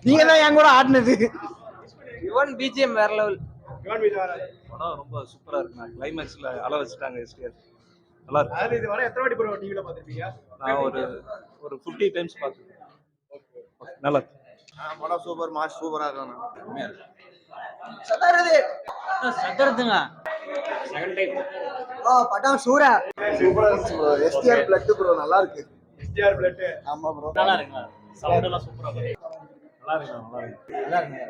நீங்க தான் என் கூட ஆடினது. யுவன் பிஜிஎம் வேற லெவல். படம் ரொம்ப சூப்பரா இருக்குண்ணா. கிளைமேக்ஸ்ல அள வச்சுட்டாங்க எஸ்டிஆர். நல்லா இருக்கு. இது வர எத்தனை வாட்டி ப்ரோ டிவில பாத்துருப்பீங்க? நான் ஒரு 50 டைம்ஸ் பார்த்துருக்கேன். நல்லா இருக்கு. படம் சூப்பர், மாஸ் சூப்பரா இருக்கானே. சதுரத்துங்க படம் சூரா சூப்பரா இருந்துச்சு ப்ரோ. எஸ்டிஆர் பிளட் ப்ரோ, நல்லா இருக்கு. STR blood. ஆமா ப்ரோ, நல்லா இருக்குங்க. சவுண்ட் எல்லாம் சூப்பரா இருக்கு. நல்லா இருக்கு, நல்லா இருக்கு. நல்லா இருக்குங்க.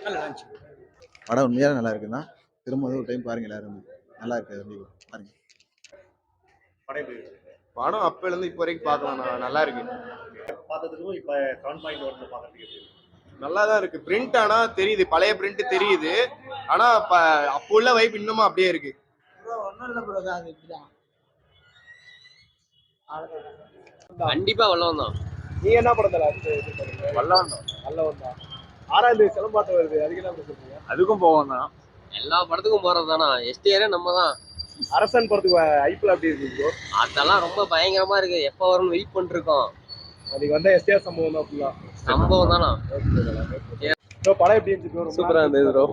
நல்லா இருந்துச்சு. படம் உண்மையாக நல்லா இருக்குண்ணா. திரும்ப ஒரு டைம் பாருங்க எல்லாரும். நல்லா இருக்கு பாருங்க. படம் அப்பல இருந்து இப்போ வரைக்கும் பார்க்கலாம், நல்லா இருக்கு. பார்த்ததுக்கும் இப்ப 7.1 பாக்கிறதுக்கு நல்லா தான் இருக்கு. பிரிண்ட் ஆனா தெரியுது, பழைய பிரிண்ட் தெரியுது. ஆனா அப்போ உள்ள வைப் இன்னமும் அப்படியே இருக்கு. ஒன்றும் இல்லை ப்ரோ, அது இப்படிதான். கண்டிப்பா வல்லவன் தான். நீங்க என்ன படம் தல வல்லவன் தான். நல்லவன் தான். 6வது சிலம்பாட்டம் வருது, அதுக்கு என்ன சொல்றீங்க? அதுக்கும் போவோம் தான். எல்லா படத்துக்கும் போறதுதானா, எஸ்டிஆரே நம்ம தான். அரசன் படத்துக்கு ஐபிஎல் அப்படி இருக்கு ப்ரோ. அதெல்லாம் ரொம்ப பயங்கரமா இருக்கு. எப்ப வரும்னு வெயிட் பண்ணிட்டு இருக்கோம். அதுக்கு வந்த எஸ்டிஆர் சம்பவம் தான் ஃபுல்லா. சம்பவம் தானா. ப்ரோ படம் எப்படி இருந்துச்சு ப்ரோ? சூப்பரா இருந்தது ப்ரோ.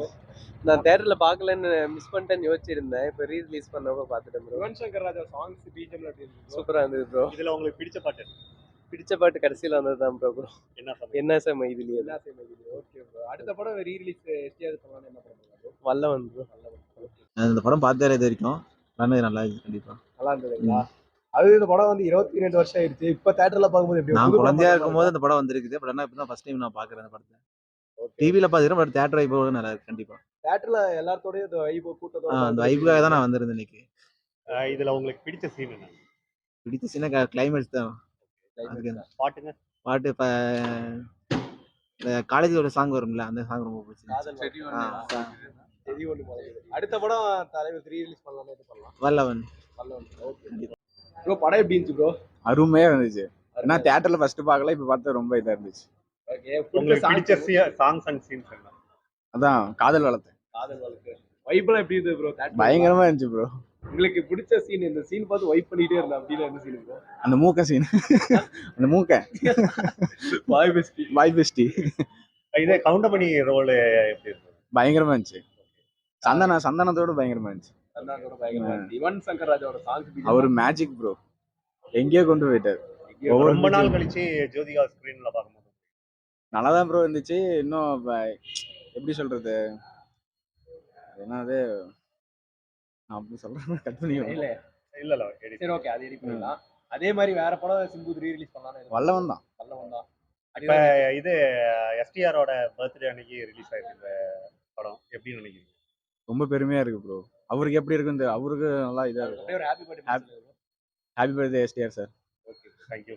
நான் தியேட்டர்ல பார்க்கலன்னு மிஸ் பண்ணிட்டேன்னு யோசிச்சிருந்தேன். இப்போ ரிலீஸ் பண்ணப்ப பார்த்துட்டேன் ப்ரோ. யுவன் சங்கர் ராஜா சாங்ஸ் பிஜிஎம்ல எப்படி இருந்துச்சு? சூப்பரா இருந்தது ப்ரோ. இதுல உங்களுக்கு பிடிச்ச பாட்டு பிடிச்ச பாட்டு கடைசியில் வந்தது தான் ப்ரோ. என்ன சார் இதுலயே ஓகே ப்ரோ. அடுத்த படம் ரீ ரிலீஸ் எஸ்டிஆர் பண்ணலாம்னு என்ன பண்றீங்க? வல்லவன் ப்ரோ. இந்த படம் பார்த்தே இது வரைக்கும் நல்லா இருக்கு. கண்டிப்பா நல்லா இருந்ததுங்களா? அது இந்த படம் வந்து 22 வருஷம் ஆயிடுச்சு. இப்ப தியேட்டர்ல பார்க்கும்போது எப்படி? நான் குழந்தையா இருக்கும்போது இந்த படம் வந்திருக்குது. பட் ஆனால் இப்போ தான் ஃபர்ஸ்ட் டைம் நான் பார்க்குறேன் இந்த படத்தை. டிவியில் பார்த்துக்கிறேன், பட் தியேட்டர் வைப் நல்லா இருக்கு. கண்டிப்பா தியேட்டர்ல எல்லாத்தோடய இந்த வைப் கூட்டத்தோட அந்த வைப்புக்காக தான் நான் வந்திருந்தேன் இன்னைக்கு. இதுல உங்களுக்கு பிடிச்ச சீன் என்ன? பிடிச்ச சின்ன கிளைமேக்ஸ் தான். பாட்டுங்க. பாட்டு இப்போ இந்த காலேஜோட சாங் வரும்ல, அந்த சாங் ரொம்ப பிடிச்சிருந்துச்சு. அடுத்த படம் தலைவர் ரீ ரிலீஸ் பண்ணலாம்னு இது பண்ணலாம். வல்லவன். ஓகே ப்ரோ, படம் எப்படி இருந்துச்சு ப்ரோ? அருமையா இருந்துச்சு. ஏன்னா தியேட்டர்ல ஃபர்ஸ்ட் பார்க்கல, இப்ப பார்த்தா ரொம்ப இதா இருந்துச்சு. ஓகே, உங்களுக்கு பிடிச்ச சாங்ஸ் அண்ட் சீன்ஸ் என்ன? அதான் காதல் வளர்த்து. காதல் வழக்கு வைப்லாம் எப்படி இருந்தது ப்ரோ? பயங்கரமா இருந்துச்சு ப்ரோ. உங்களுக்கு பிடிச்ச சீன், இந்த சீன் பார்த்து வைப் பண்ணிட்டே இருந்தா அப்படின்னா என்ன சீன் ப்ரோ? அந்த மூக்க சீன். அந்த மூக்க பாய் பெஸ்டி. இதே கவுண்டமணி ரோல் எப்படி இருந்தது? பயங்கரமா இருந்துச்சு. சந்தனத்தோட பயங்கரமா இருந்துச்சு. யுவன் சங்கர் ராஜாவோட சாங்ஸ் அவர் மேஜிக் ப்ரோ. எங்கேயோ கொண்டு போயிட்டாரு. ரொம்ப நாள் கழிச்சு ஜோதிகா ஸ்கிரீன்ல பார்க்கும்போது நல்லாதான் ப்ரோ இருந்துச்சு. இன்னும் எப்படி சொல்றது, என்னது நான் அப்படி சொல்றேன், கட் பண்ணி இல்ல சரி ஓகே, அது எடிட் பண்ணலாம். அதே மாதிரி வேற படம் சிம்பு ரீ ரிலீஸ் பண்ணலாம்னு. வல்லவன் தான். இப்ப இது எஸ்டிஆரோட பர்த்டே அன்னைக்கு ரிலீஸ் ஆயிருக்கு இந்த படம். எப்படி நினைக்கிறீங்க? ரொம்ப பெருமையா இருக்கு ப்ரோ. அவருக்கு எப்படி இருக்கு, அவருக்கு நல்லா இதா இருக்கு. Happy birthday. Happy birthday STR sir. Okay, thank you.